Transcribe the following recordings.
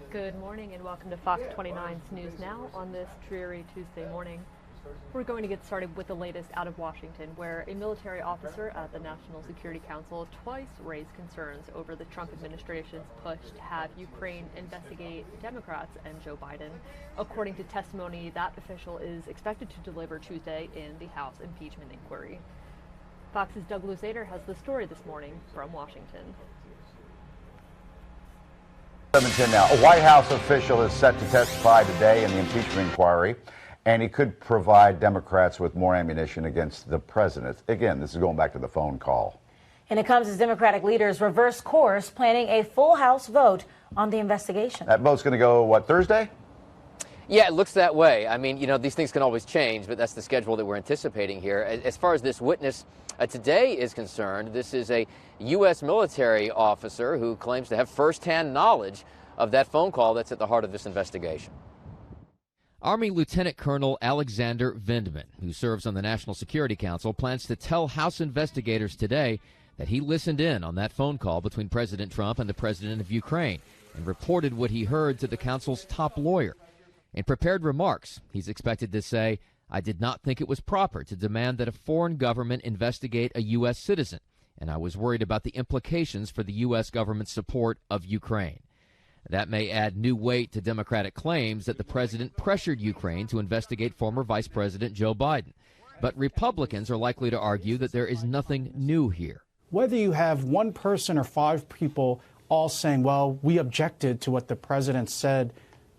Good morning and welcome to Fox 29's News Now on this dreary Tuesday morning. We're going to get started with the latest out of Washington, where a military officer at the National Security Council twice raised concerns over the Trump administration's push to have Ukraine investigate Democrats and Joe Biden. According to testimony, that official is expected to deliver Tuesday in the House impeachment inquiry. Fox's Doug Luzader has the story this morning from Washington. Now, a White House official is set to testify today in the impeachment inquiry, and he could provide Democrats with more ammunition against the president. Again, this is going back to the phone call. And it comes as Democratic leaders reverse course, planning a full House vote on the investigation. That vote's going to go, what, Thursday? Yeah, it looks that way. I mean, these things can always change, but that's the schedule that we're anticipating here. As far as this witness today is concerned, this is a U.S. military officer who claims to have firsthand knowledge of that phone call that's at the heart of this investigation. Army Lieutenant Colonel Alexander Vindman, who serves on the National Security Council, plans to tell House investigators today that he listened in on that phone call between President Trump and the president of Ukraine and reported what he heard to the council's top lawyer. In prepared remarks, he's expected to say, "I did not think it was proper to demand that a foreign government investigate a U.S. citizen, and I was worried about the implications for the U.S. government's support of Ukraine." That may add new weight to Democratic claims that the president pressured Ukraine to investigate former Vice President Joe Biden. But Republicans are likely to argue that there is nothing new here. Whether you have one person or five people all saying, well, we objected to what the president said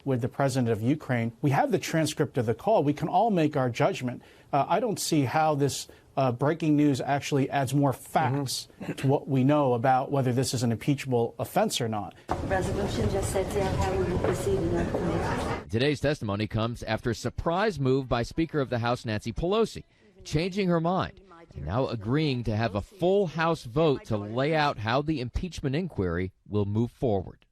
with the president of Ukraine, we have the transcript of the call. We can all make our judgment. I don't see how this breaking news actually adds more facts to what we know about whether this is an impeachable offense or not. The resolution just sets out how we will proceed in our committee. Today's testimony comes after a surprise move by Speaker of the House Nancy Pelosi, changing her mind and now agreeing to have a full House vote to lay out how the impeachment inquiry will move forward.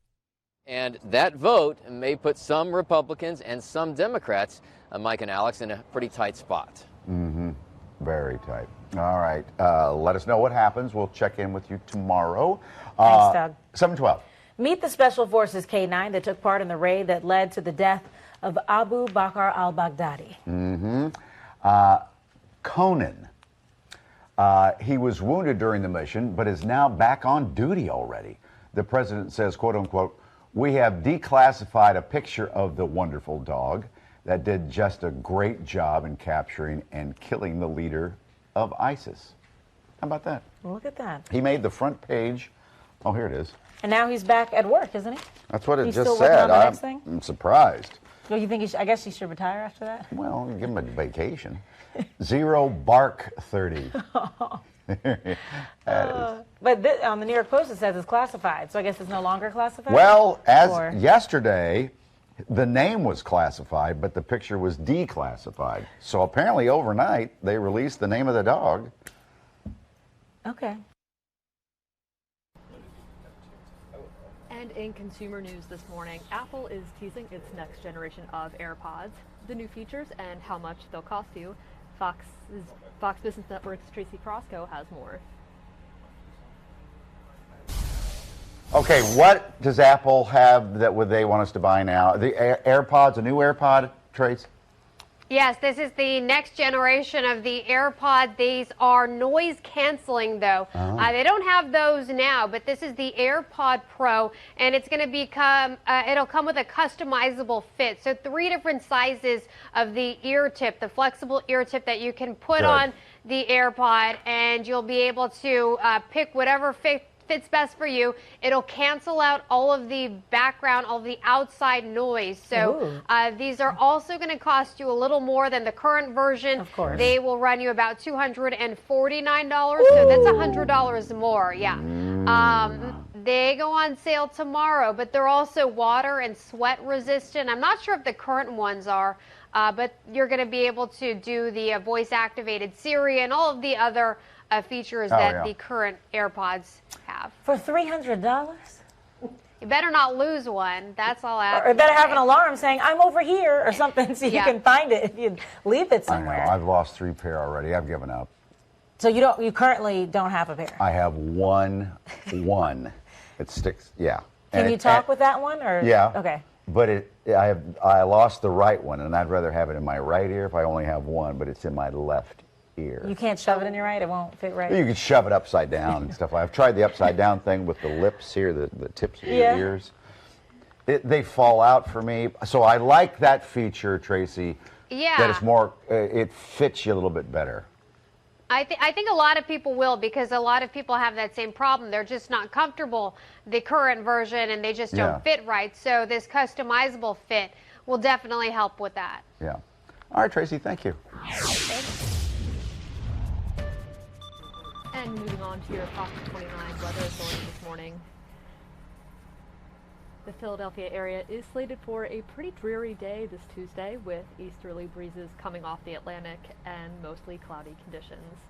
And that vote may put some Republicans and some Democrats, Mike and Alex, in a pretty tight spot. Very tight. All right. Let us know what happens. We'll check in with you tomorrow. Thanks, Doug. 7:12. Meet the Special Forces K-9 that took part in the raid that led to the death of Abu Bakr al-Baghdadi. Conan. He was wounded during the mission, but is now back on duty already. The president says, quote unquote, "We have declassified a picture of the wonderful dog that did just a great job in capturing and killing the leader of ISIS." How about that? Look at that. He made the front page. Oh, here it is. And now he's back at work, isn't he? That's what it He's just still working said. on the next thing? I'm surprised. Well, you think I guess he should retire after that? Well, give him a vacation. Zero Bark 30. But on the New York Post, it says it's classified, so I guess it's no longer classified? Well, as yesterday, the name was classified, but the picture was declassified. So apparently overnight, they released the name of the dog. Okay. And in consumer news this morning, Apple is teasing its next generation of AirPods. The new features and how much they'll cost you. Fox Business Network's Tracy Crosco has more. Okay, what does Apple have that would they want us to buy now? The AirPods, a new AirPod, Trace? Yes, this is the next generation of the AirPod. These are noise canceling, though. They don't have those now, but this is the AirPod Pro, and it's going to become, it'll come with a customizable fit. So 3 different sizes of the ear tip, the flexible ear tip that you can put on the AirPod, and you'll be able to pick whatever fits best for you. It'll cancel out all of the background, all of the outside noise. So these are also going to cost you a little more than the current version. Of course. They will run you about $249, so that's $100 more. Yeah. They go on sale tomorrow, but they're also water and sweat resistant. I'm not sure if the current ones are, but you're going to be able to do the voice activated Siri and all of the other features that the current AirPods have. For $300? You better not lose one. That's all I have Or to better say. have an alarm saying, I'm over here, or something, so you can find it if you leave it somewhere. I know. I've lost 3 pair already. I've given up. So you currently don't have a pair? I have one. It sticks, yeah. Can you talk with that one? Or Yeah. Okay. But I lost the right one, and I'd rather have it in my right ear if I only have one, but it's in my left ear. You can't shove it in your right? It won't fit right? You could shove it upside down and stuff. I've tried the upside down thing with the lips here, the tips of your ears. They fall out for me. So I like that feature, Tracy. Yeah. That it's more, it fits you a little bit better. I think a lot of people will, because a lot of people have that same problem. They're just not comfortable the current version, and they just don't fit right. So this customizable fit will definitely help with that. Yeah. All right, Tracy, thank you. And moving on to your Fox 29 weather authority this morning. The Philadelphia area is slated for a pretty dreary day this Tuesday, with easterly breezes coming off the Atlantic and mostly cloudy conditions.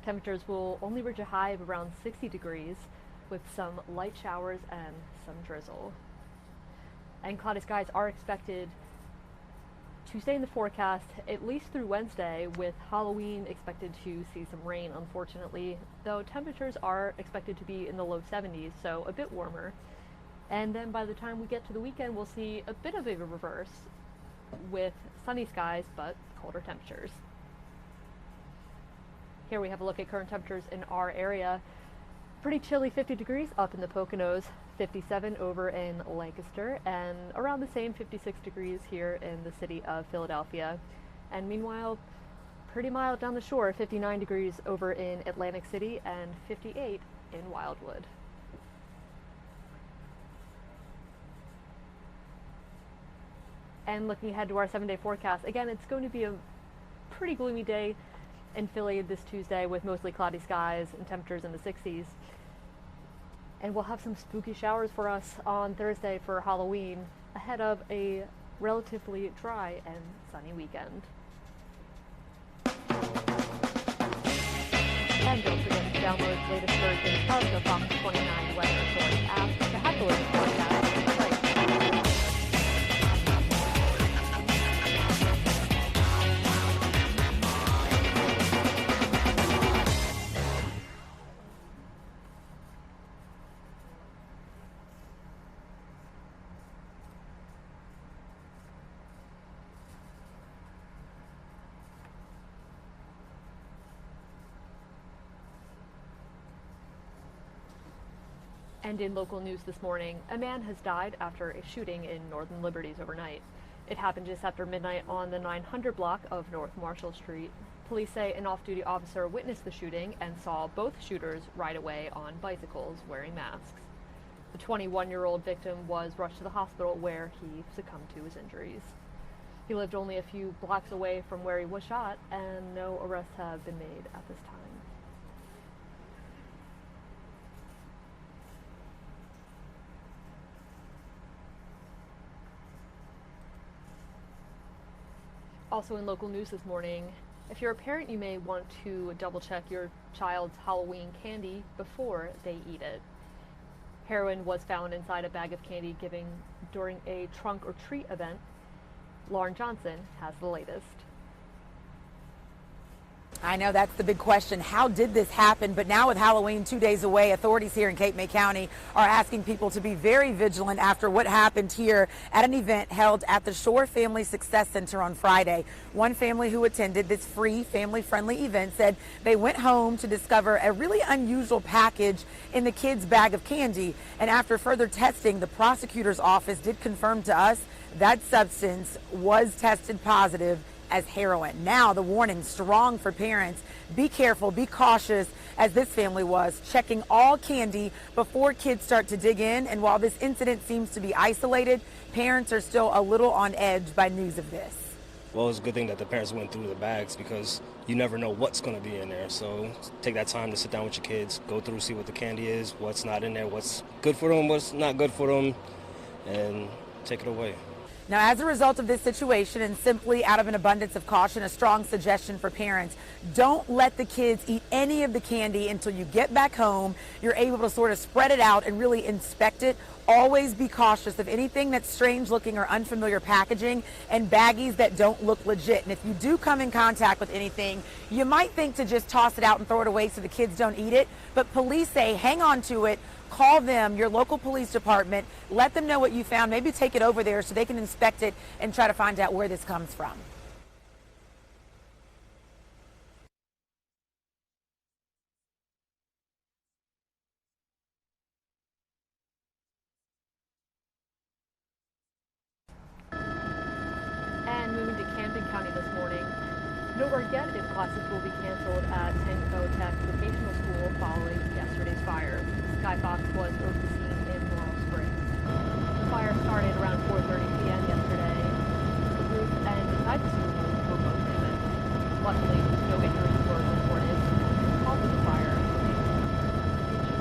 Temperatures will only reach a high of around 60 degrees, with some light showers and some drizzle. And cloudy skies are expected to stay in the forecast at least through Wednesday, with Halloween expected to see some rain, unfortunately, though temperatures are expected to be in the low 70s, so a bit warmer. And then by the time we get to the weekend, we'll see a bit of a reverse with sunny skies but colder temperatures. Here we have a look at current temperatures in our area. Pretty chilly 50 degrees up in the Poconos, 57 over in Lancaster, and around the same 56 degrees here in the city of Philadelphia. And meanwhile, pretty mild down the shore, 59 degrees over in Atlantic City and 58 in Wildwood. And looking ahead to our 7-day forecast, again, it's going to be a pretty gloomy day in Philly this Tuesday, with mostly cloudy skies and temperatures in the 60s. And we'll have some spooky showers for us on Thursday for Halloween, ahead of a relatively dry and sunny weekend. And don't forget to download the latest version of the Fox 29 Weather Authority app to have the latest forecast. And in local news this morning, a man has died after a shooting in northern Liberties overnight. It happened just after midnight on the 900 block of North Marshall Street. Police say an off-duty officer witnessed the shooting and saw both shooters ride away on bicycles wearing masks. The 21-year-old victim was rushed to the hospital, where he succumbed to his injuries. He lived only a few blocks away from where he was shot, and no arrests have been made at this time. Also in local news this morning, if you're a parent, you may want to double check your child's Halloween candy before they eat it. Heroin was found inside a bag of candy given during a trunk or treat event. Lauren Johnson has the latest. I know that's the big question. How did this happen? But now with Halloween 2 days away, authorities here in Cape May County are asking people to be very vigilant after what happened here at an event held at the Shore Family Success Center on Friday. One family who attended this free family-friendly event said they went home to discover a really unusual package in the kids' bag of candy. And after further testing, the prosecutor's office did confirm to us that substance was tested positive as heroin. Now the warning strong for parents. Be careful, be cautious, as this family was, checking all candy before kids start to dig in. And while this incident seems to be isolated, parents are still a little on edge by news of this. Well, it's a good thing that the parents went through the bags, because you never know what's going to be in there. So take that time to sit down with your kids, go through, see what the candy is, what's not in there, what's good for them, what's not good for them, and take it away. Now, as a result of this situation, and simply out of an abundance of caution, a strong suggestion for parents: don't let the kids eat any of the candy until you get back home. You're able to sort of spread it out and really inspect it. Always be cautious of anything that's strange looking or unfamiliar packaging, and baggies that don't look legit. And if you do come in contact with anything, you might think to just toss it out and throw it away so the kids don't eat it. But police say hang on to it, call them, your local police department, let them know what you found, maybe take it over there so they can inspect it and try to find out where this comes from. And moving to Camden County this morning, no word yet if classes will be canceled at Tanco Tech Vocational School following yesterday's fire. Skyfox was over the scene in Laurel Springs. The fire started around 4:30 p.m. yesterday. The roof and inside the school were both damaged. Luckily, no injuries were reported. The cause of the fire remains investigation.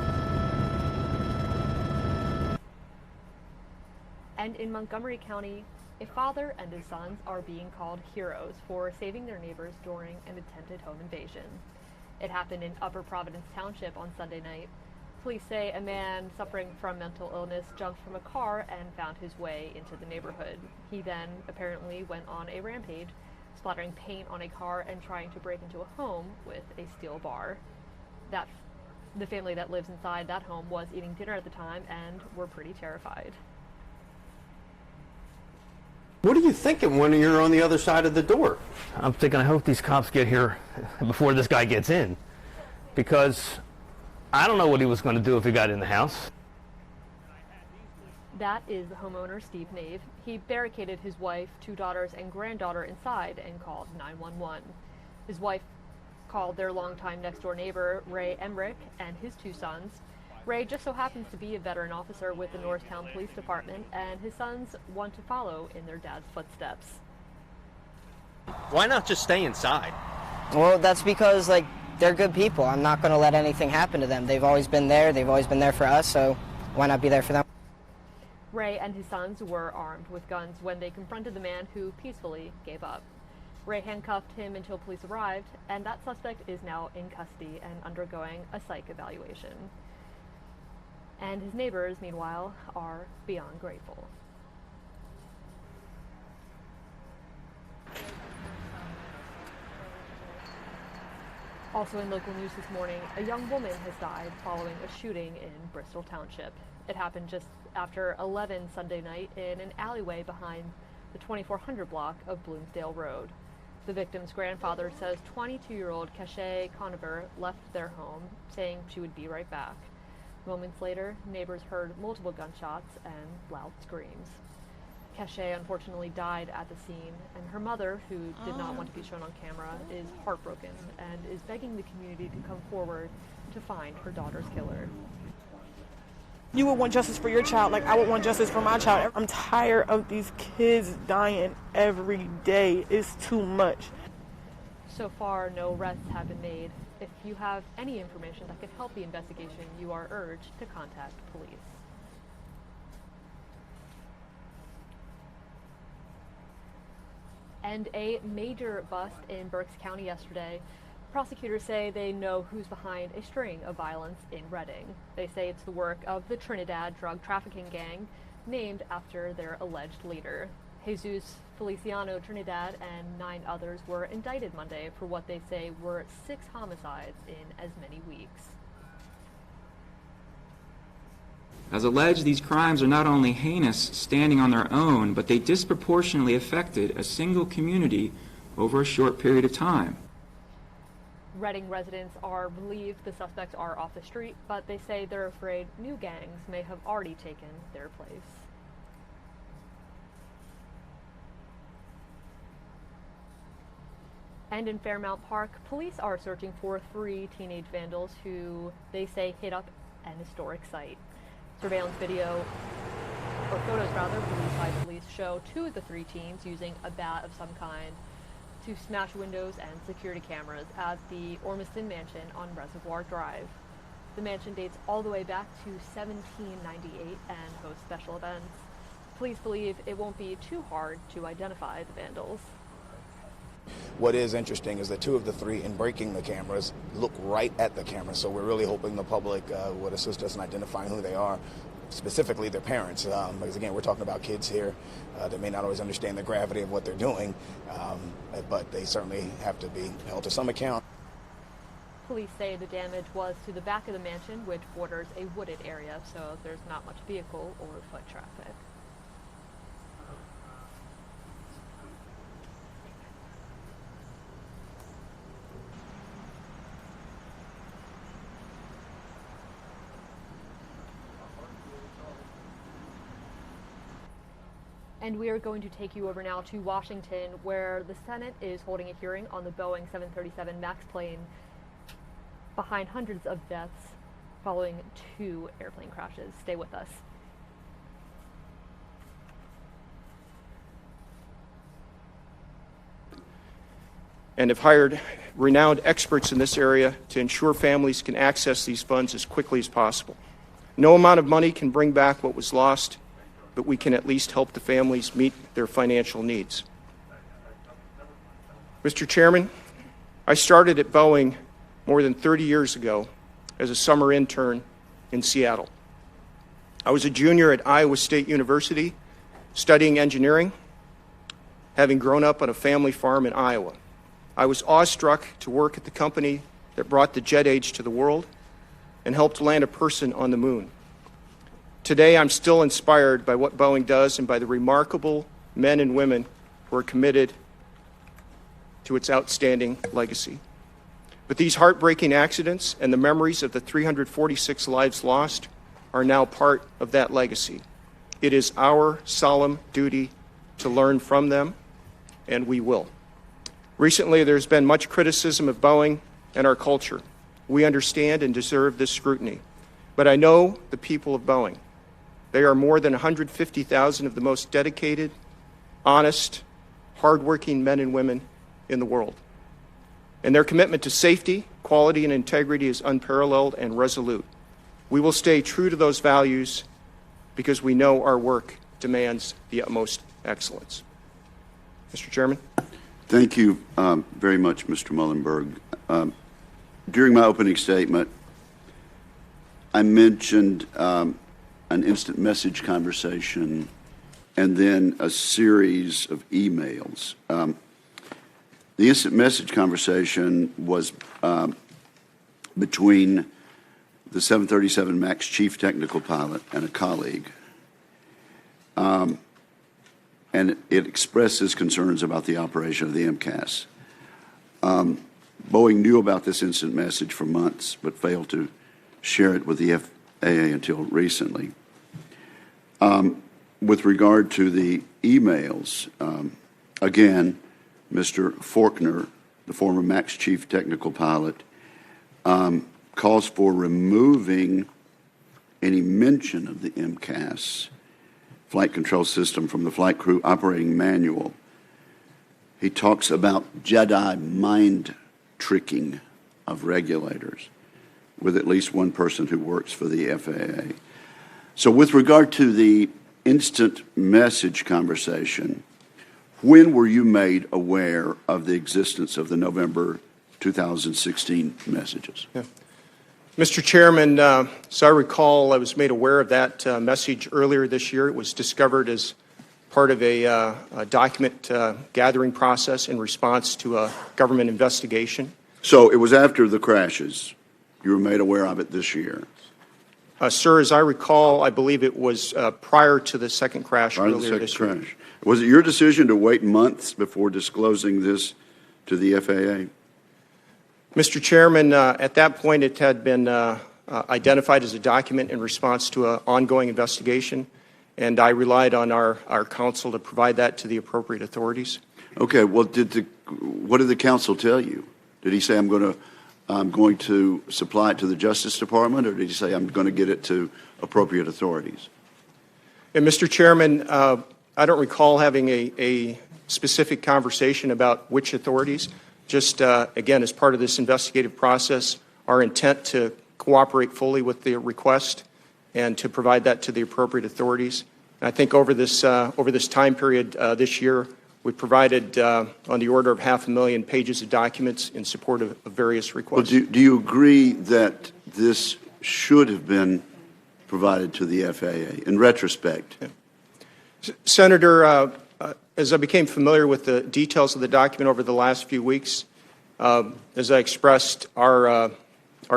And in Montgomery County, a father and his sons are being called heroes for saving their neighbors during an attempted home invasion. It happened in Upper Providence Township on Sunday night. Police say a man suffering from mental illness jumped from a car and found his way into the neighborhood. He then apparently went on a rampage, splattering paint on a car and trying to break into a home with a steel bar. The family that lives inside that home was eating dinner at the time and were pretty terrified. What are you thinking when you're on the other side of the door? I'm thinking, I hope these cops get here before this guy gets in, because I don't know what he was going to do if he got in the house. That is the homeowner, Steve Nave. He barricaded his wife, 2 daughters, and granddaughter inside and called 911. His wife called their longtime next-door neighbor, Ray Emmerich, and his 2 sons. Ray just so happens to be a veteran officer with the Norristown Police Department, and his sons want to follow in their dad's footsteps. Why not just stay inside? Well, that's because, they're good people. I'm not going to let anything happen to them. They've always been there. They've always been there for us, so why not be there for them? Ray and his sons were armed with guns when they confronted the man who peacefully gave up. Ray handcuffed him until police arrived, and that suspect is now in custody and undergoing a psych evaluation. And his neighbors, meanwhile, are beyond grateful. Also in local news this morning, a young woman has died following a shooting in Bristol Township. It happened just after 11 Sunday night in an alleyway behind the 2400 block of Bloomsdale Road. The victim's grandfather says 22-year-old Cache Conover left their home, saying she would be right back. Moments later, neighbors heard multiple gunshots and loud screams. Cache unfortunately died at the scene, and her mother, who did not want to be shown on camera, is heartbroken and is begging the community to come forward to find her daughter's killer. You would want justice for your child like I would want justice for my child. I'm tired of these kids dying every day. It's too much. So far, no arrests have been made. If you have any information that could help the investigation, you are urged to contact police. And a major bust in Berks County yesterday. Prosecutors say they know who's behind a string of violence in Reading. They say it's the work of the Trinidad drug trafficking gang, named after their alleged leader. Jesus Feliciano Trinidad and 9 others were indicted Monday for what they say were 6 homicides in as many weeks. As alleged, these crimes are not only heinous standing on their own, but they disproportionately affected a single community over a short period of time. Reading residents are relieved the suspects are off the street, but they say they're afraid new gangs may have already taken their place. And in Fairmount Park, police are searching for 3 teenage vandals who they say hit up an historic site. Surveillance video, or photos rather, released by police show 2 of the 3 teens using a bat of some kind to smash windows and security cameras at the Ormiston Mansion on Reservoir Drive. The mansion dates all the way back to 1798 and hosts special events. Police believe it won't be too hard to identify the vandals. What is interesting is that 2 of the 3 in breaking the cameras look right at the camera, so we're really hoping the public would assist us in identifying who they are, specifically their parents, because again, we're talking about kids here that may not always understand the gravity of what they're doing, but they certainly have to be held to some account. police say the damage was to the back of the mansion, which borders a wooded area, so there's not much vehicle or foot traffic. And we are going to take you over now to Washington, where the Senate is holding a hearing on the Boeing 737 MAX plane behind hundreds of deaths following 2 airplane crashes. Stay with us. And have hired renowned experts in this area to ensure families can access these funds as quickly as possible. No amount of money can bring back what was lost, but we can at least help the families meet their financial needs. Mr. Chairman, I started at Boeing more than 30 years ago as a summer intern in Seattle. I was a junior at Iowa State University studying engineering, having grown up on a family farm in Iowa. I was awestruck to work at the company that brought the jet age to the world and helped land a person on the moon. Today, I'm still inspired by what Boeing does and by the remarkable men and women who are committed to its outstanding legacy. But these heartbreaking accidents and the memories of the 346 lives lost are now part of that legacy. It is our solemn duty to learn from them, and we will. Recently, there's been much criticism of Boeing and our culture. We understand and deserve this scrutiny. But I know the people of Boeing. They are more than 150,000 of the most dedicated, honest, hardworking men and women in the world. And their commitment to safety, quality, and integrity is unparalleled and resolute. We will stay true to those values because we know our work demands the utmost excellence. Mr. Chairman. Thank you very much, Mr. Mullenberg. During my opening statement, I mentioned an instant message conversation and then a series of emails. The instant message conversation was between the 737 MAX chief technical pilot and a colleague. And it expresses concerns about the operation of the MCAS. Boeing knew about this instant message for months, but failed to share it with the FAA until recently. With regard to the emails, again, Mr. Faulkner, the former MAX chief technical pilot, calls for removing any mention of the MCAS flight control system from the flight crew operating manual. He talks about Jedi mind tricking of regulators with at least one person who works for the FAA. So with regard to the instant message conversation, when were you made aware of the existence of the November 2016 messages? Yeah. Mr. Chairman, so I recall I was made aware of that message earlier this year. It was discovered as part of a document gathering process in response to a government investigation. So it was after the crashes. You were made aware of it this year? Sir, as I recall, I believe it was prior to the second crash earlier this year. Was it your decision to wait months before disclosing this to the FAA? Mr. Chairman, at that point it had been identified as a document in response to an ongoing investigation, and I relied on our counsel to provide that to the appropriate authorities. Okay, well, what did the counsel tell you? Did he say, I'm going to supply it to the Justice Department, or did he say, I'm going to get it to appropriate authorities? And Mr. Chairman, I don't recall having a specific conversation about which authorities. Just, again, as part of this investigative process, our intent to cooperate fully with the request and to provide that to the appropriate authorities. And I think over this time period this year, we provided on the order of 500,000 pages of documents in support of various requests. Well, do you agree that this should have been provided to the FAA in retrospect? Yeah. Senator, as I became familiar with the details of the document over the last few weeks, As I expressed our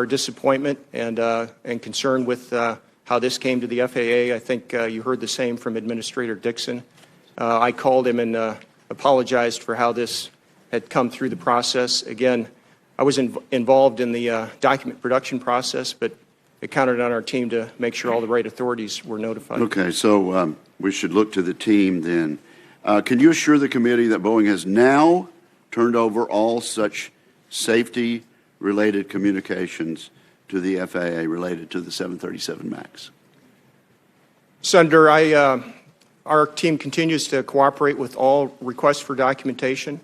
disappointment and concern with how this came to the FAA, I think you heard the same from Administrator Dixon. I called him and apologized for how this had come through the process. Again, I was involved in the document production process, but it counted on our team to make sure all the right authorities were notified. Okay, so we should look to the team then. Can you assure the committee that Boeing has now turned over all such safety-related communications to the FAA related to the 737 MAX? Senator, our team continues to cooperate with all requests for documentation.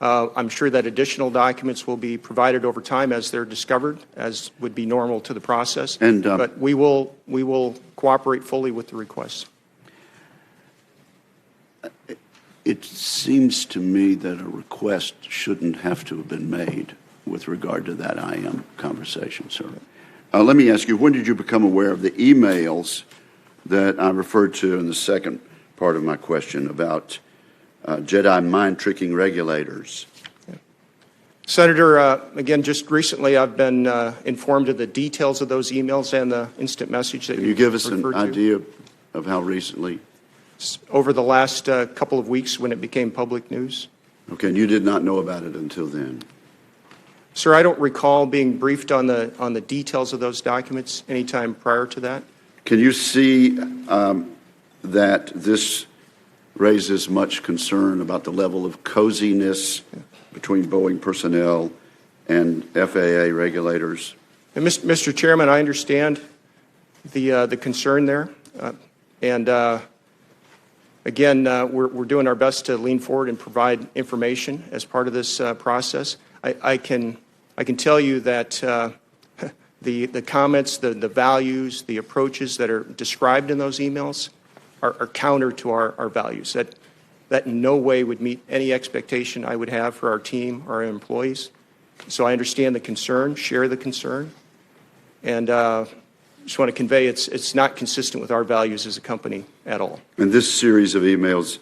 I'm sure that additional documents will be provided over time as they're discovered, as would be normal to the process. But we will cooperate fully with the requests. It seems to me that a request shouldn't have to have been made with regard to that IM conversation, sir. Let me ask you, when did you become aware of the emails that I referred to in the second part of my question about Jedi mind-tricking regulators? Senator, again, just recently I've been informed of the details of those emails and the instant message that Can you give us an idea of how recently? Over the last couple of weeks when it became public news. Okay, and you did not know about it until then? Sir, I don't recall being briefed on the details of those documents any time prior to that. Can you see that this raises much concern about the level of coziness between Boeing personnel and FAA regulators? And Mr. Chairman, I understand the concern there, again, we're doing our best to lean forward and provide information as part of this process. I can tell you that the comments, the values, the approaches that are described in those emails are counter to our values. That in no way would meet any expectation I would have for our team or our employees. So I understand the concern, share the concern, and just want to convey it's not consistent with our values as a company at all. And this series of emails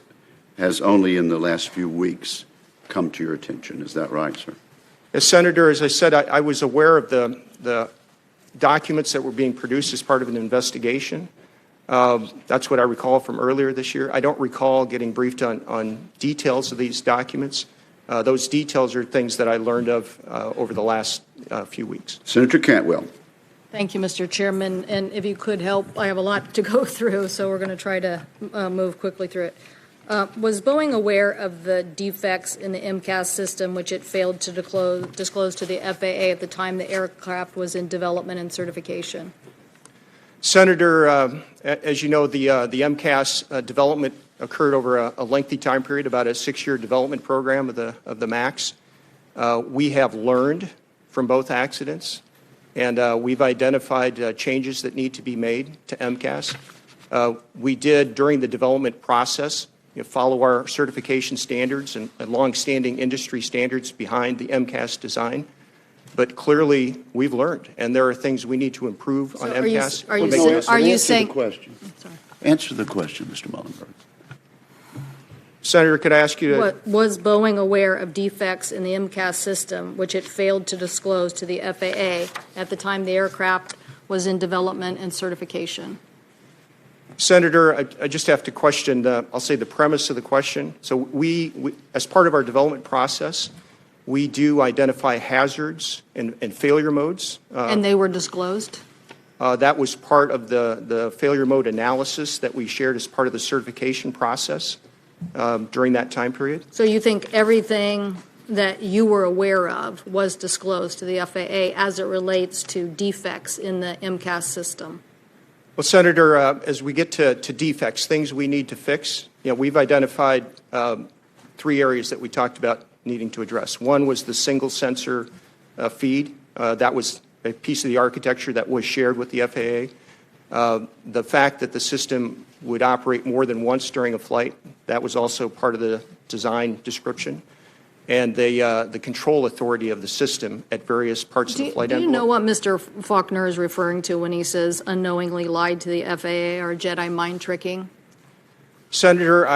has only in the last few weeks come to your attention. Is that right, sir? As Senator, as I said, I was aware of the documents that were being produced as part of an investigation. That's what I recall from earlier this year. I don't recall getting briefed on details of these documents. Those details are things that I learned of over the last few weeks. Senator Cantwell. Thank you, Mr. Chairman. And if you could help, I have a lot to go through, so we're going to try to move quickly through it. Was Boeing aware of the defects in the MCAS system, which it failed to disclose to the FAA at the time the aircraft was in development and certification? Senator, as you know, the MCAS development occurred over a lengthy time period, about a 6-year development program of the MAX. We have learned from both accidents, and we've identified changes that need to be made to MCAS. We did, during the development process, follow our certification standards and long-standing industry standards behind the MCAS design. But clearly, we've learned, and there are things we need to improve on MCAS. Are you saying? Answer the question, Mr. Mullenberg. Senator, could I ask you to? Was Boeing aware of defects in the MCAS system, which it failed to disclose to the FAA at the time the aircraft was in development and certification? Senator, I just have to question, I'll say the premise of the question. So we, as part of our development process, we do identify hazards and failure modes. And they were disclosed? That was part of the failure mode analysis that we shared as part of the certification process during that time period. So you think everything that you were aware of was disclosed to the FAA as it relates to defects in the MCAS system? Well, Senator, as we get to defects, things we need to fix, we've identified 3 areas that we talked about needing to address. One was the single sensor feed. That was a piece of the architecture that was shared with the FAA. The fact that the system would operate more than once during a flight, that was also part of the design description. And the control authority of the system at various parts of the flight envelope. Do you know what Mr. Faulkner is referring to when he says unknowingly lied to the FAA or Jedi mind tricking? Senator,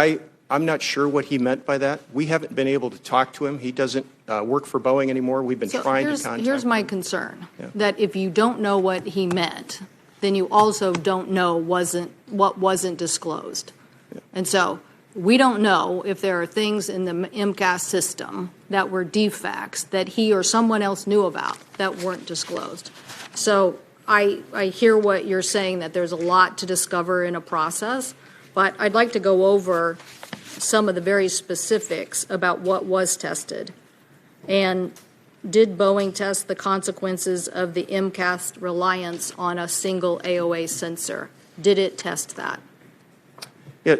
I'm not sure what he meant by that. We haven't been able to talk to him. He doesn't work for Boeing anymore. We've been trying to contact Here's my him. concern, Yeah. that if you don't know what he meant, then you also don't know what wasn't disclosed. Yeah. And so we don't know if there are things in the MCAS system that were defects that he or someone else knew about that weren't disclosed. So I hear what you're saying, that there's a lot to discover in a process, but I'd like to go over some of the very specifics about what was tested. And did Boeing test the consequences of the MCAS reliance on a single AOA sensor? Did it test that? Yeah,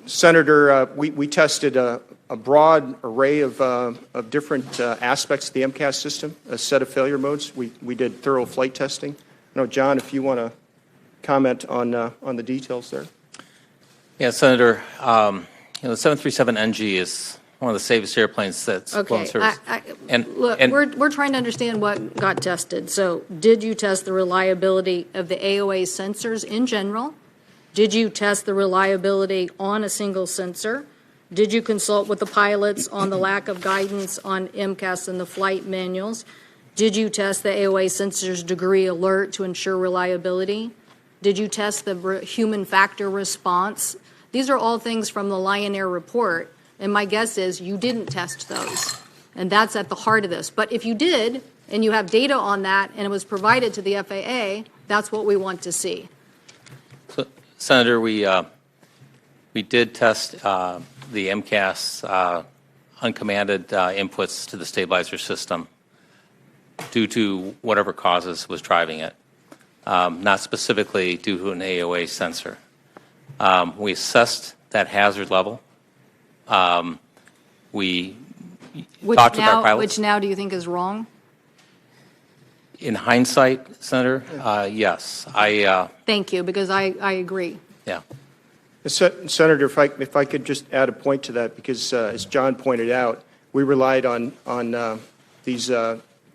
Senator, we tested a broad array of different aspects of the MCAS system, a set of failure modes. We did thorough flight testing. I know, John, if you want to comment on the details there. Yeah, Senator, the 737NG is one of the safest airplanes that's flown service. Look, we're trying to understand what got tested. So did you test the reliability of the AOA sensors in general? Did you test the reliability on a single sensor? Did you consult with the pilots on the lack of guidance on MCAS and the flight manuals? Did you test the AOA sensor's degree alert to ensure reliability? Did you test the human factor response? These are all things from the Lion Air report, and my guess is you didn't test those, and that's at the heart of this. But if you did, and you have data on that, and it was provided to the FAA, that's what we want to see. So, Senator, we did test the MCAS uncommanded inputs to the stabilizer system due to whatever causes was driving it, not specifically due to an AOA sensor. We assessed that hazard level. We talked with our pilots. Which now do you think is wrong? In hindsight, Senator, yes. Thank you, because I agree. Yeah. Senator, if I could just add a point to that, because as John pointed out, we relied on these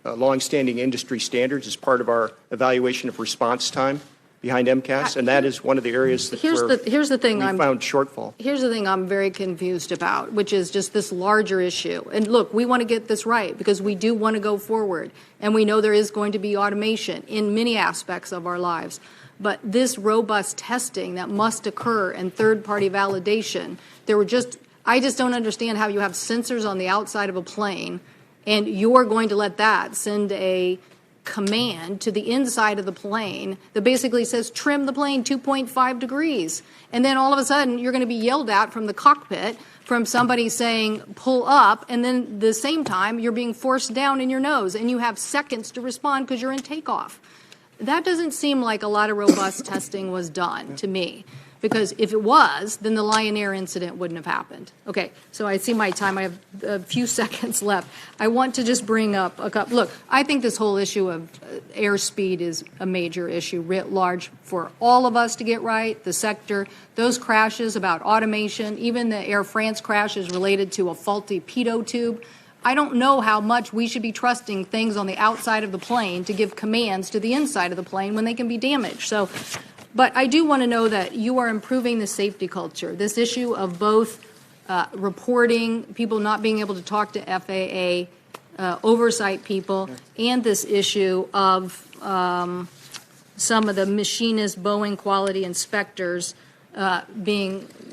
longstanding industry standards as part of our evaluation of response time behind MCAS, and that is one of the areas that here's the thing we found shortfall. Here's the thing I'm very confused about, which is just this larger issue. And look, we want to get this right because we do want to go forward, and we know there is going to be automation in many aspects of our lives. But this robust testing that must occur and third-party validation, I just don't understand how you have sensors on the outside of a plane, and you're going to let that send a command to the inside of the plane that basically says trim the plane 2.5 degrees. And then all of a sudden you're going to be yelled at from the cockpit from somebody saying pull up, and then at the same time you're being forced down in your nose and you have seconds to respond because you're in takeoff. That doesn't seem like a lot of robust testing was done to me, because if it was, then the Lion Air incident wouldn't have happened. Okay, so I see my time. I have a few seconds left. I want to just bring up a couple. Look, I think this whole issue of airspeed is a major issue writ large for all of us to get right, the sector. Those crashes about automation, even the Air France crash is related to a faulty pitot tube. I don't know how much we should be trusting things on the outside of the plane to give commands to the inside of the plane when they can be damaged. So, but I do want to know that you are improving the safety culture. This issue of both reporting, people not being able to talk to FAA, oversight people, and this issue of some of the machinist Boeing quality inspectors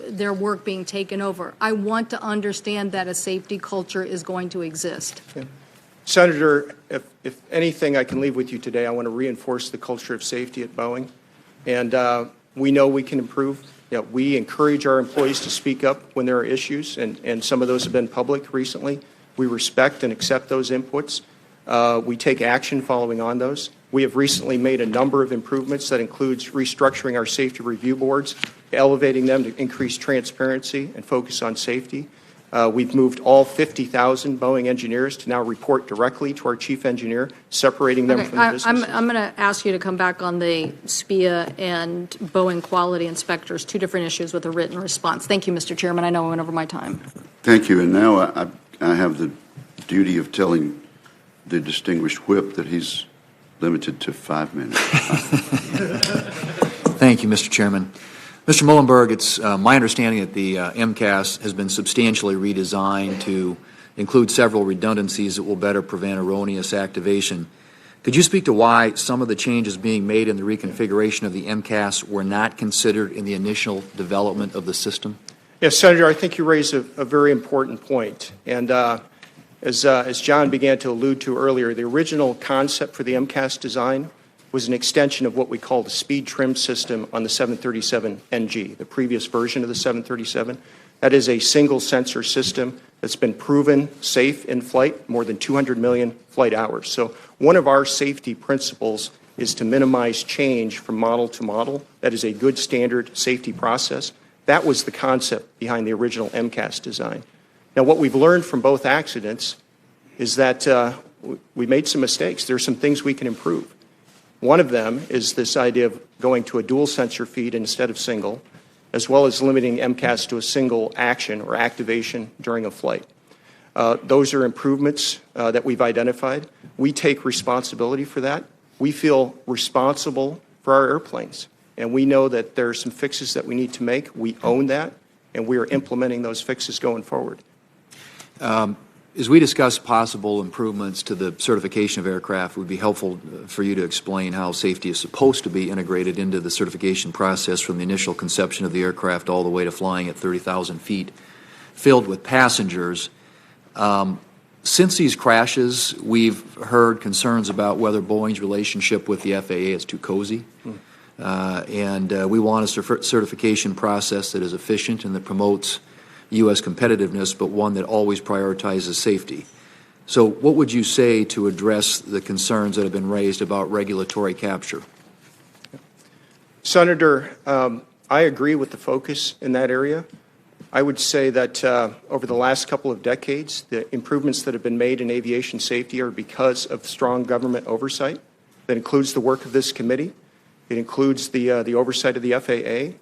their work being taken over. I want to understand that a safety culture is going to exist. Yeah. Senator, if anything I can leave with you today, I want to reinforce the culture of safety at Boeing. And we know we can improve. You know, we encourage our employees to speak up when there are issues, and some of those have been public recently. We respect and accept those inputs. We take action following on those. We have recently made a number of improvements that includes restructuring our safety review boards, elevating them to increase transparency and focus on safety. We've moved all 50,000 Boeing engineers to now report directly to our chief engineer, separating them from the business. I'm going to ask you to come back on the SPIA and Boeing quality inspectors, two different issues with a written response. Thank you, Mr. Chairman. I know I went over my time. Thank you. And now I have the duty of telling the distinguished whip that he's limited to 5 minutes. Thank you, Mr. Chairman. Mr. Muhlenberg, it's my understanding that the MCAS has been substantially redesigned to include several redundancies that will better prevent erroneous activation. Could you speak to why some of the changes being made in the reconfiguration of the MCAS were not considered in the initial development of the system? Yes, Senator, I think you raise a very important point. And as John began to allude to earlier, the original concept for the MCAS design was an extension of what we call the speed trim system on the 737NG, the previous version of the 737. That is a single sensor system that's been proven safe in flight, more than 200 million flight hours. So one of our safety principles is to minimize change from model to model. That is a good standard safety process. That was the concept behind the original MCAS design. Now, what we've learned from both accidents is that we made some mistakes. There are some things we can improve. One of them is this idea of going to a dual sensor feed instead of single, as well as limiting MCAS to a single action or activation during a flight. Those are improvements that we've identified. We take responsibility for that. We feel responsible for our airplanes, and we know that there are some fixes that we need to make. We own that, and we are implementing those fixes going forward. As we discuss possible improvements to the certification of aircraft, it would be helpful for you to explain how safety is supposed to be integrated into the certification process from the initial conception of the aircraft all the way to flying at 30,000 feet, filled with passengers. Since these crashes, we've heard concerns about whether Boeing's relationship with the FAA is too cozy. And we want a certification process that is efficient and that promotes U.S. competitiveness, but one that always prioritizes safety. So what would you say to address the concerns that have been raised about regulatory capture? Senator, I agree with the focus in that area. I would say that over the last couple of decades, the improvements that have been made in aviation safety are because of strong government oversight. That includes the work of this committee. It includes the oversight of the FAA.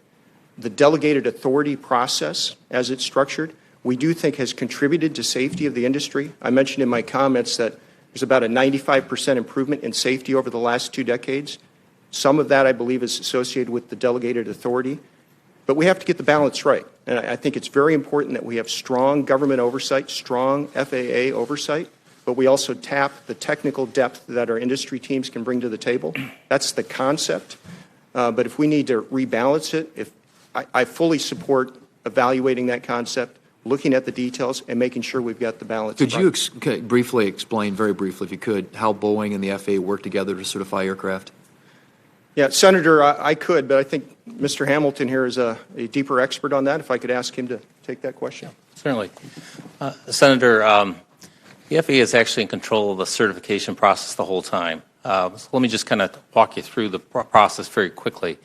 The delegated authority process, as it's structured, we do think has contributed to safety of the industry. I mentioned in my comments that there's about a 95% improvement in safety over the last 2 decades. Some of that, I believe, is associated with the delegated authority. But we have to get the balance right. And I think it's very important that we have strong government oversight, strong FAA oversight, but we also tap the technical depth that our industry teams can bring to the table. That's the concept. But if we need to rebalance it, I fully support evaluating that concept, looking at the details, and making sure we've got the balance. Could you briefly explain, very briefly if you could, how Boeing and the FAA work together to certify aircraft? Yeah, Senator, I could, but I think Mr. Hamilton here is a deeper expert on that. If I could ask him to take that question. Certainly. Senator, the FAA is actually in control of the certification process the whole time. So let me just kind of walk you through the process very quickly.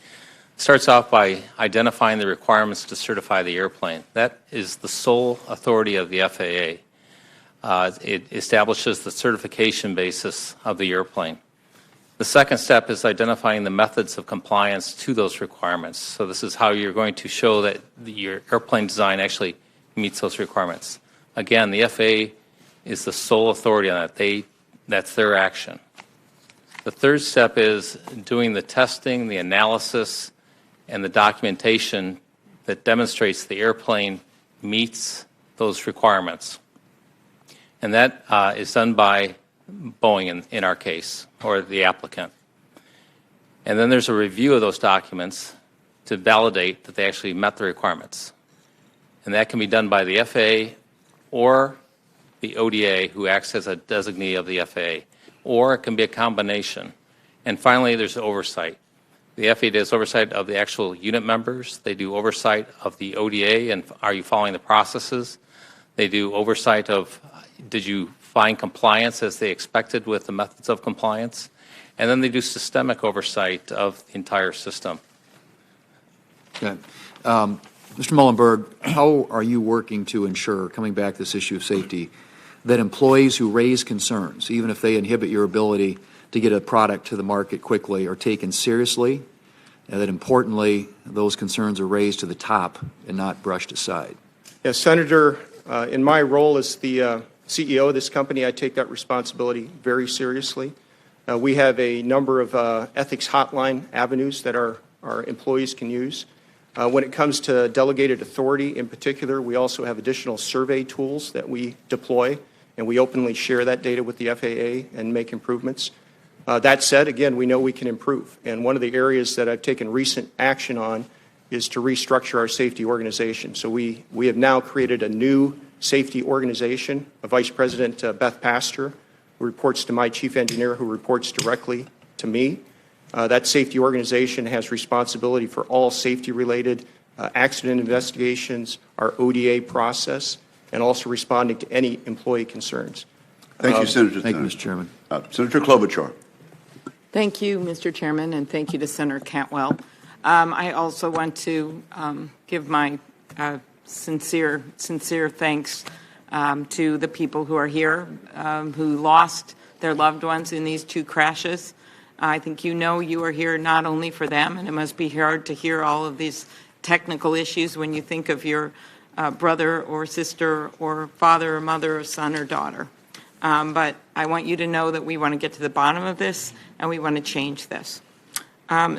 It starts off by identifying the requirements to certify the airplane. That is the sole authority of the FAA. It establishes the certification basis of the airplane. The second step is identifying the methods of compliance to those requirements. So this is how you're going to show that your airplane design actually meets those requirements. Again, the FAA is the sole authority on that. That's their action. The third step is doing the testing, the analysis, and the documentation that demonstrates the airplane meets those requirements. And that is done by Boeing in our case, or the applicant. And then there's a review of those documents to validate that they actually met the requirements. And that can be done by the FAA or the ODA, who acts as a designee of the FAA, or it can be a combination. And finally, there's oversight. The FAA does oversight of the actual unit members. They do oversight of the ODA, and are you following the processes? They do oversight of, did you find compliance as they expected with the methods of compliance? And then they do systemic oversight of the entire system. Okay. Mr. Muhlenberg, how are you working to ensure, coming back to this issue of safety, that employees who raise concerns, even if they inhibit your ability to get a product to the market quickly, are taken seriously, and that importantly, those concerns are raised to the top and not brushed aside? Yes, Senator, in my role as the CEO of this company, I take that responsibility very seriously. We have a number of ethics hotline avenues that our employees can use. When it comes to delegated authority in particular, we also have additional survey tools that we deploy, and we openly share that data with the FAA and make improvements. That said, again, we know we can improve. And one of the areas that I've taken recent action on is to restructure our safety organization. So we have now created a new safety organization. Vice President Beth Pastor, who reports to my chief engineer, who reports directly to me. That safety organization has responsibility for all safety-related accident investigations, our ODA process, and also responding to any employee concerns. Thank you, Senator. Thank you, Mr. Chairman. Senator Klobuchar. Thank you, Mr. Chairman, and thank you to Senator Cantwell. I also want to give my sincere thanks to the people who are here, who lost their loved ones in these two crashes. I think you know you are here not only for them, and it must be hard to hear all of these technical issues when you think of your brother or sister or father or mother or son or daughter. But I want you to know that we want to get to the bottom of this and we want to change this.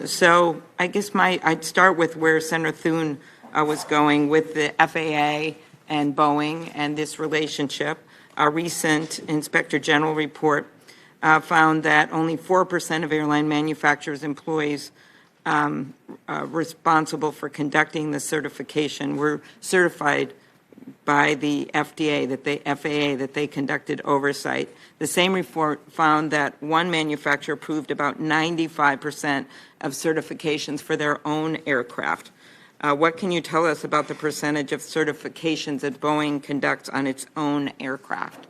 So I guess I'd start with where Senator Thune was going with the FAA and Boeing and this relationship. A recent Inspector General report found that only 4% of airline manufacturers' employees responsible for conducting the certification were certified by the FAA that they conducted oversight. The same report found that one manufacturer approved about 95% of certifications for their own aircraft. What can you tell us about the percentage of certifications that Boeing conducts on its own aircraft?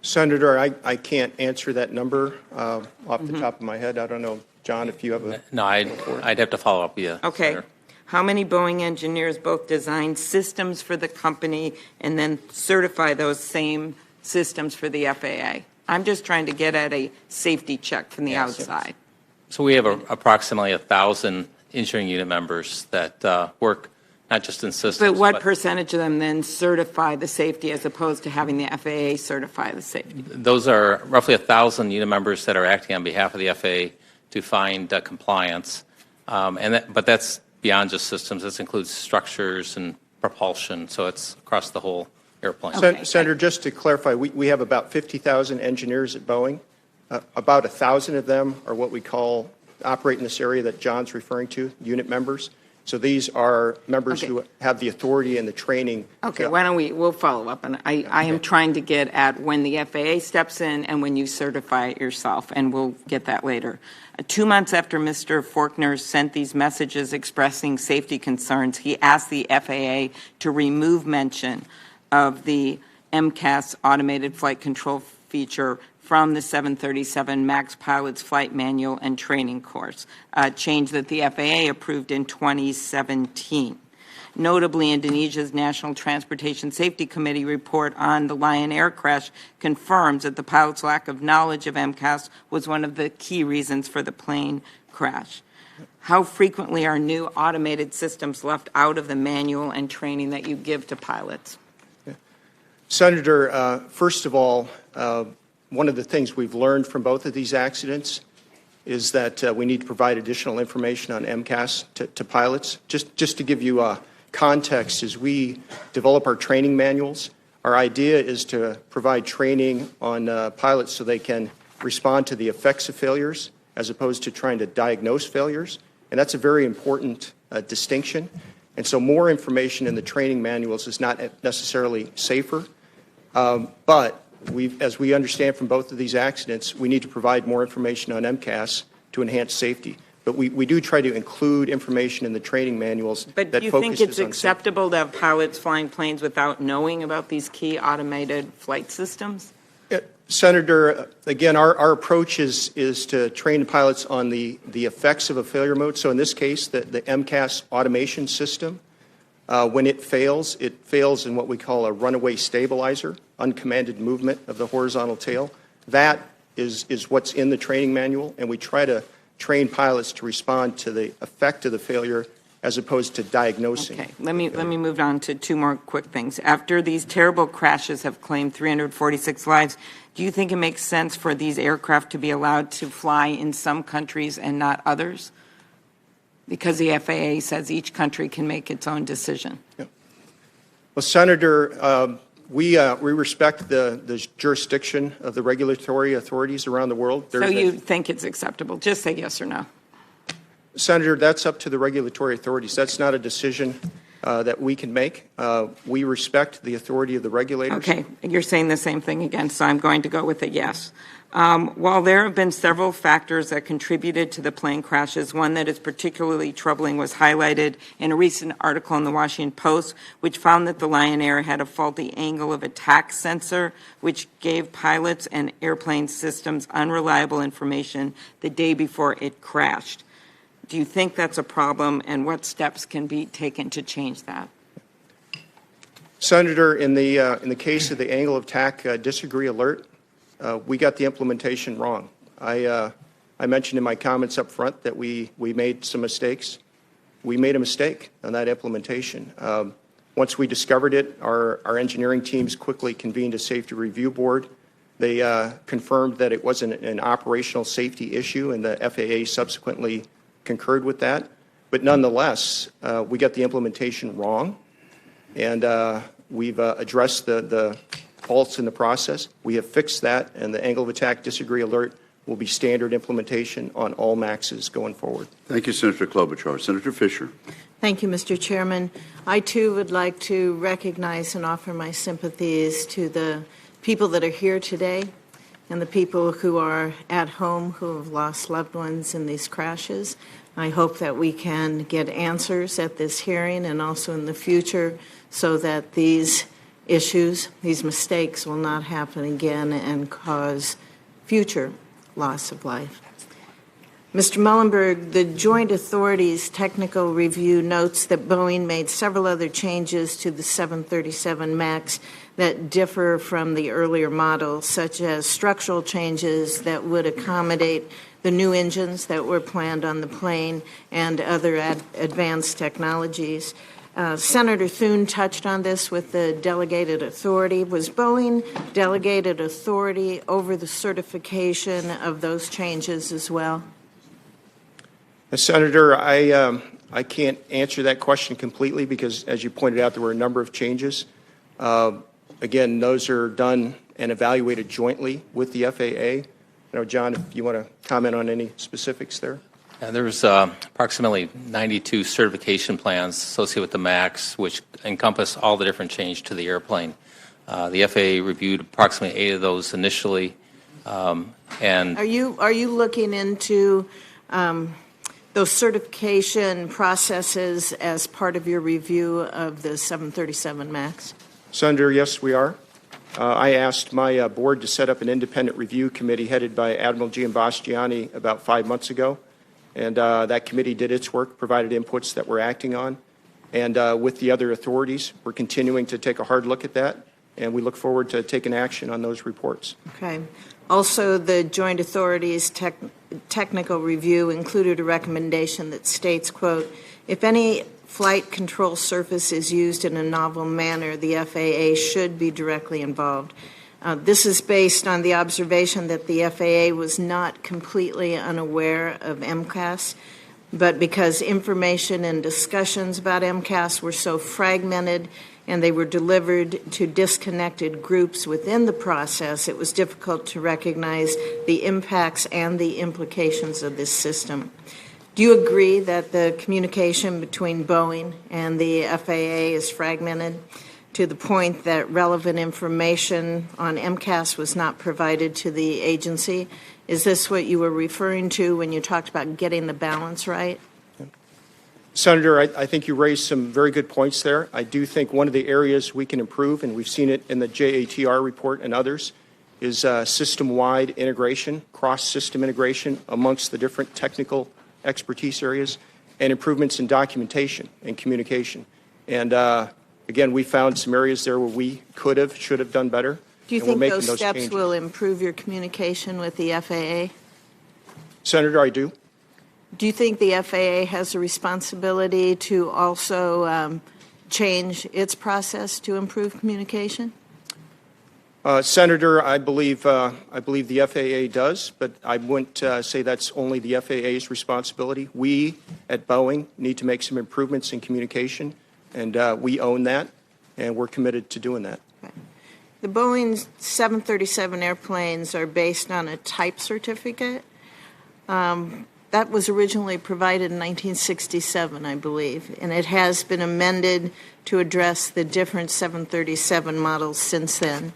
Senator, I can't answer that number off the top of my head. I don't know, John, if you have a... No, I'd have to follow up with you. Okay. Senator. How many Boeing engineers both design systems for the company and then certify those same systems for the FAA? I'm just trying to get at a safety check from the outside. So we have approximately 1,000 engineering unit members that work not just in systems. But what percentage of them then certify the safety as opposed to having the FAA certify the safety? Those are roughly 1,000 unit members that are acting on behalf of the FAA to find compliance. But that's beyond just systems. This includes structures and propulsion, so it's across the whole airplane. Okay. Senator, just to clarify, we have about 50,000 engineers at Boeing. About 1,000 of them are what we call operate in this area that John's referring to, unit members. So these are members who have the authority and the training. Okay, why don't we'll follow up. And I am trying to get at when the FAA steps in and when you certify it yourself, and we'll get that later. 2 months after Mr. Faulkner sent these messages expressing safety concerns, he asked the FAA to remove mention of the MCAS automated flight control feature from the 737 MAX pilot's flight manual and training course, a change that the FAA approved in 2017. Notably, Indonesia's National Transportation Safety Committee report on the Lion Air crash confirms that the pilot's lack of knowledge of MCAS was one of the key reasons for the plane crash. How frequently are new automated systems left out of the manual and training that you give to pilots? Senator, first of all, one of the things we've learned from both of these accidents is that we need to provide additional information on MCAS to pilots. Just to give you context, as we develop our training manuals, our idea is to provide training on pilots so they can respond to the effects of failures as opposed to trying to diagnose failures. And that's a very important distinction. And so more information in the training manuals is not necessarily safer, but as we understand from both of these accidents, we need to provide more information on MCAS to enhance safety. But we do try to include information in the training manuals but that do you focuses think it's on acceptable to have pilots flying planes without knowing about these key automated flight systems? Senator, again, our approach is to train pilots on the effects of a failure mode. So in this case, the MCAS automation system, when it fails in what we call a runaway stabilizer, uncommanded movement of the horizontal tail. That is what's in the training manual, and we try to train pilots to respond to the effect of the failure as opposed to diagnosing. Okay, let me move on to two more quick things. After these terrible crashes have claimed 346 lives, do you think it makes sense for these aircraft to be allowed to fly in some countries and not others? because the FAA says each country can make its own decision. Yeah. Well, Senator, we respect the jurisdiction of the regulatory authorities around the world. So you think it's acceptable? Just say yes or no. Senator, that's up to the regulatory authorities. That's not a decision that we can make. We respect the authority of the regulators. Okay, you're saying the same thing again, so I'm going to go with a yes. While there have been several factors that contributed to the plane crashes, one that is particularly troubling was highlighted in a recent article in the Washington Post, which found that the Lion Air had a faulty angle of attack sensor, which gave pilots and airplane systems unreliable information the day before it crashed. Do you think that's a problem, and what steps can be taken to change that? Senator, in the case of the angle of attack disagree alert, we got the implementation wrong. I mentioned in my comments up front that we made some mistakes. We made a mistake on that implementation. Once we discovered it, our engineering teams quickly convened a safety review board. They confirmed that it wasn't an operational safety issue, and the FAA subsequently concurred with that. But nonetheless, we got the implementation wrong, and we've addressed the faults in the process. We have fixed that, and the angle of attack disagree alert will be standard implementation on all MAXs going forward. Thank you, Senator Klobuchar. Senator Fisher. Thank you, Mr. Chairman. I, too, would like to recognize and offer my sympathies to the people that are here today and the people who are at home who have lost loved ones in these crashes. I hope that we can get answers at this hearing and also in the future so that these issues, these mistakes will not happen again and cause future loss of life. Mr. Muhlenberg, the Joint Authorities Technical Review notes that Boeing made several other changes to the 737 MAX that differ from the earlier models, such as structural changes that would accommodate the new engines that were planned on the plane and other advanced technologies. Senator Thune touched on this with the delegated authority. Was Boeing delegated authority over the certification of those changes as well? Senator, I can't answer that question completely because, as you pointed out, there were a number of changes. Again, those are done and evaluated jointly with the FAA. I know, John, if you want to comment on any specifics there. There's approximately 92 certification plans associated with the MAX, which encompass all the different changes to the airplane. The FAA reviewed approximately 8 of those initially. And are you looking into those certification processes as part of your review of the 737 MAX? Senator, yes, we are. I asked my board to set up an independent review committee headed by Admiral Giambastiani about 5 months ago. And that committee did its work, provided inputs that we're acting on. And with the other authorities, we're continuing to take a hard look at that. And we look forward to taking action on those reports. Okay. Also, the Joint Authorities Technical Review included a recommendation that states, quote, if any flight control surface is used in a novel manner, the FAA should be directly involved. This is based on the observation that the FAA was not completely unaware of MCAS, but because information and discussions about MCAS were so fragmented and they were delivered to disconnected groups within the process, it was difficult to recognize the impacts and the implications of this system. Do you agree that the communication between Boeing and the FAA is fragmented to the point that relevant information on MCAS was not provided to the agency? Is this what you were referring to when you talked about getting the balance right? Senator, I think you raised some very good points there. I do think one of the areas we can improve, and we've seen it in the JATR report and others, is system-wide integration, cross-system integration amongst the different technical expertise areas, and improvements in documentation and communication. And again, we found some areas there where we could have, should have done better. Do you think those steps will improve your communication with the FAA? Senator, I do. Do you think the FAA has a responsibility to also change its process to improve communication? Senator, I believe the FAA does, but I wouldn't say that's only the FAA's responsibility. We at Boeing need to make some improvements in communication, and we own that, and we're committed to doing that. The Boeing 737 airplanes are based on a type certificate. That was originally provided in 1967, I believe, and it has been amended to address the different 737 models since then.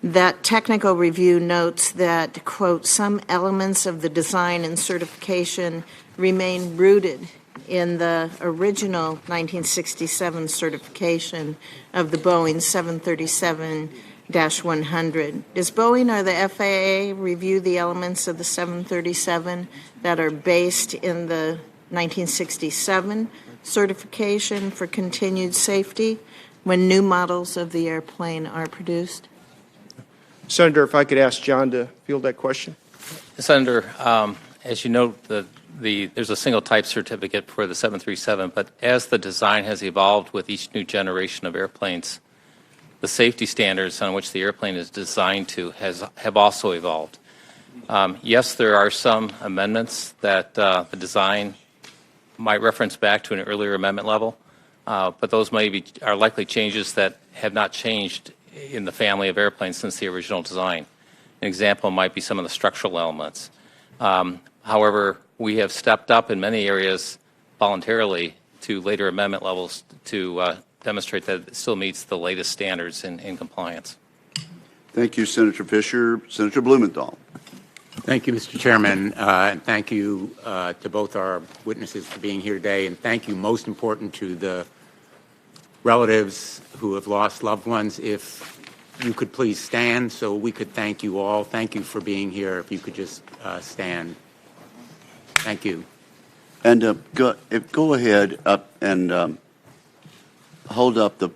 That technical review notes that, quote, some elements of the design and certification remain rooted in the original 1967 certification of the Boeing 737-100. Does Boeing or the FAA review the elements of the 737 that are based in the 1967 certification for continued safety when new models of the airplane are produced? Senator, if I could ask John to field that question. Senator, as you know, there's a single type certificate for the 737, but as the design has evolved with each new generation of airplanes, the safety standards on which the airplane is designed to have also evolved. Yes, there are some amendments that the design might reference back to an earlier amendment level, but those are likely changes that have not changed in the family of airplanes since the original design. An example might be some of the structural elements. However, we have stepped up in many areas voluntarily to later amendment levels to demonstrate that it still meets the latest standards in compliance. Thank you, Senator Fisher. Senator Blumenthal. Thank you, Mr. Chairman, and thank you to both our witnesses for being here today, and thank you, most important, to the relatives who have lost loved ones. If you could please stand so we could thank you all. Thank you for being here. If you could just stand. Thank you. And go ahead up and hold up the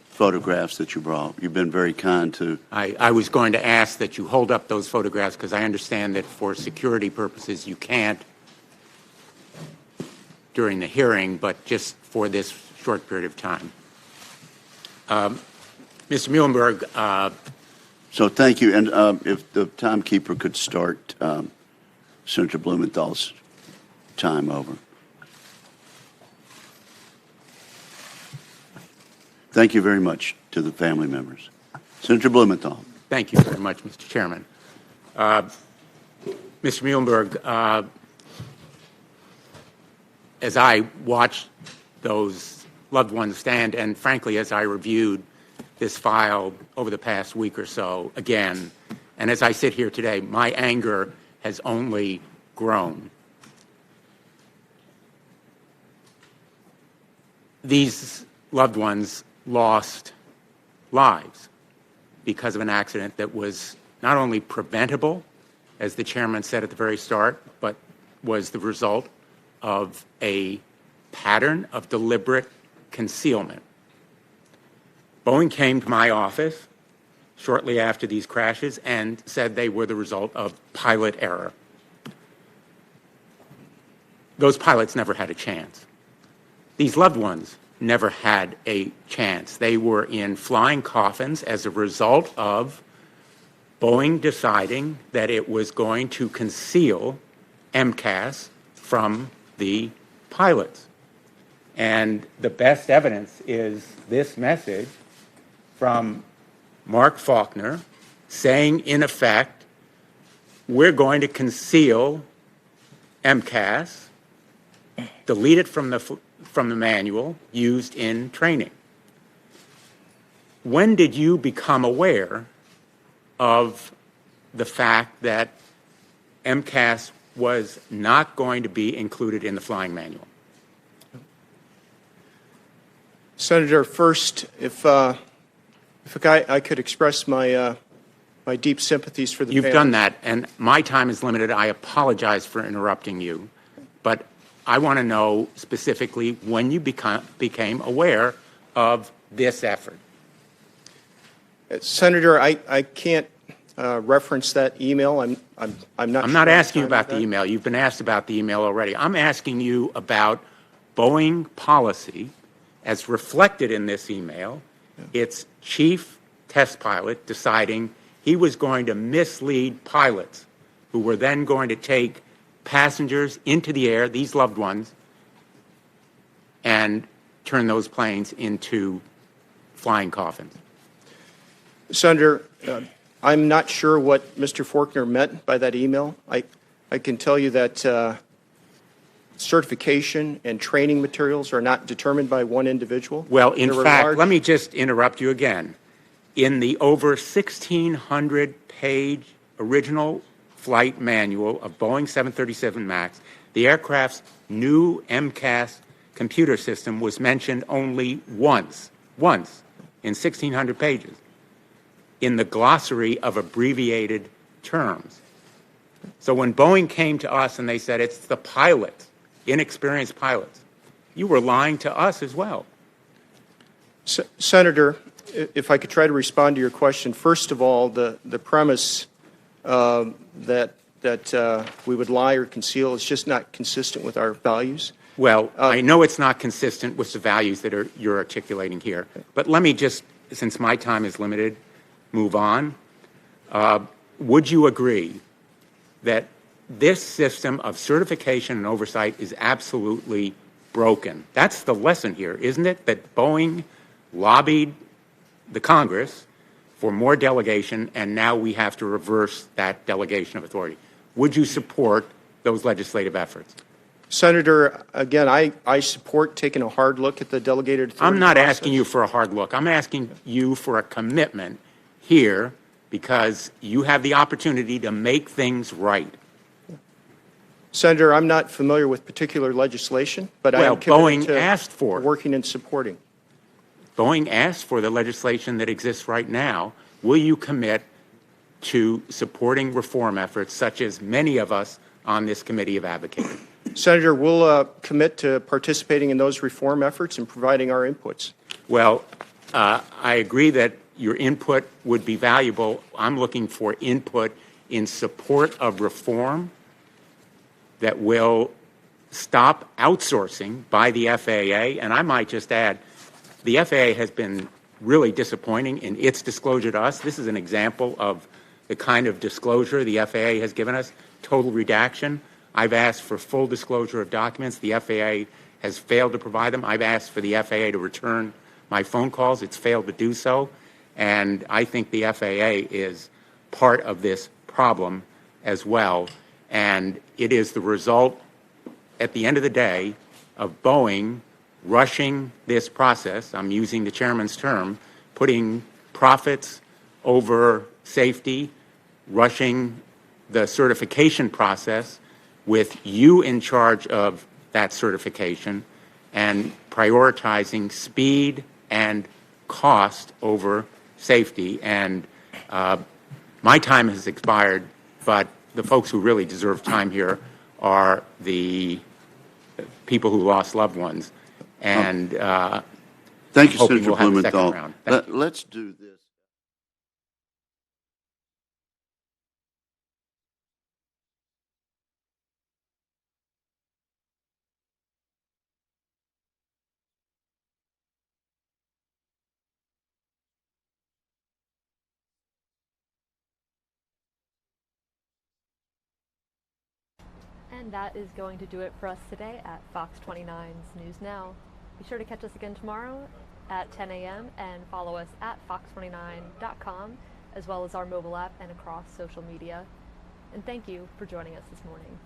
photographs that you brought. You've been very kind to. I was going to ask that you hold up those photographs because I understand that for security purposes you can't during the hearing, but just for this short period of time. Mr. Muhlenberg. So thank you. And if the timekeeper could start Senator Blumenthal's time over. Thank you very much to the family members. Senator Blumenthal. Thank you very much, Mr. Chairman. Mr. Muhlenberg, as I watched those loved ones stand, and frankly, as I reviewed this file over the past week or so again, and as I sit here today, my anger has only grown. These loved ones lost lives because of an accident that was not only preventable, as the chairman said at the very start, but was the result of a pattern of deliberate concealment. Boeing came to my office shortly after these crashes and said they were the result of pilot error. Those pilots never had a chance. These loved ones never had a chance. They were in flying coffins as a result of Boeing deciding that it was going to conceal MCAS from the pilots. And the best evidence is this message from Mark Faulkner saying, in effect, we're going to conceal MCAS, delete it from the manual used in training. When did you become aware of the fact that MCAS was not going to be included in the flying manual? Senator, first, if I could express my my deep sympathies for the You've family. done that, and my time is limited. I apologize for interrupting you, but I want to know specifically when you became aware of this effort. Senator, I can't reference that email. I'm not asking you about the email. You've been asked about the email already. I'm asking you about Boeing policy as reflected in this email, its chief test pilot deciding he was going to mislead pilots who were then going to take passengers into the air, these loved ones, and turn those planes into flying coffins. Senator, I'm not sure what Mr. Faulkner meant by that email. I can tell you that certification and training materials are not determined by one individual. Well, in fact, let me just interrupt you again. In the over 1,600-page original flight manual of Boeing 737 MAX, the aircraft's new MCAS computer system was mentioned only once in 1,600 pages in the glossary of abbreviated terms. So when Boeing came to us and they said it's the pilots, inexperienced pilots, you were lying to us as well. Senator, if I could try to respond to your question, first of all, the premise that we would lie or conceal is just not consistent with our values. Well, I know it's not consistent with the values that you're articulating here, but let me just, since my time is limited, move on. Would you agree that this system of certification and oversight is absolutely broken? That's the lesson here, isn't it? That Boeing lobbied the Congress for more delegation, and now we have to reverse that delegation of authority. Would you support those legislative efforts? Senator, again, I support taking a hard look at the delegated authority I'm not process. asking you for a hard look. I'm asking you for a commitment here because you have the opportunity to make things right. Senator, I'm not familiar with particular legislation, but I am committed to working and supporting. Boeing asked for the legislation that exists right now. Will you commit to supporting reform efforts such as many of us on this committee have advocated? Senator, we'll commit to participating in those reform efforts and providing our inputs. Well, I agree that your input would be valuable. I'm looking for input in support of reform that will stop outsourcing by the FAA. And I might just add, the FAA has been really disappointing in its disclosure to us. This is an example of the kind of disclosure the FAA has given us, total redaction. I've asked for full disclosure of documents. The FAA has failed to provide them. I've asked for the FAA to return my phone calls. It's failed to do so. And I think the FAA is part of this problem as well. And it is the result, at the end of the day, of Boeing rushing this process. I'm using the chairman's term, putting profits over safety, rushing the certification process with you in charge of that certification and prioritizing speed and cost over safety. And my time has expired, but the folks who really deserve time here are the people who lost loved ones. And thank you, hoping Senator we'll have a second Blumenthal. round. Let's do this. And that is going to do it for us today at Fox 29's News Now. Be sure to catch us again tomorrow at 10 a.m. and follow us at fox29.com, as well as our mobile app and across social media. And thank you for joining us this morning.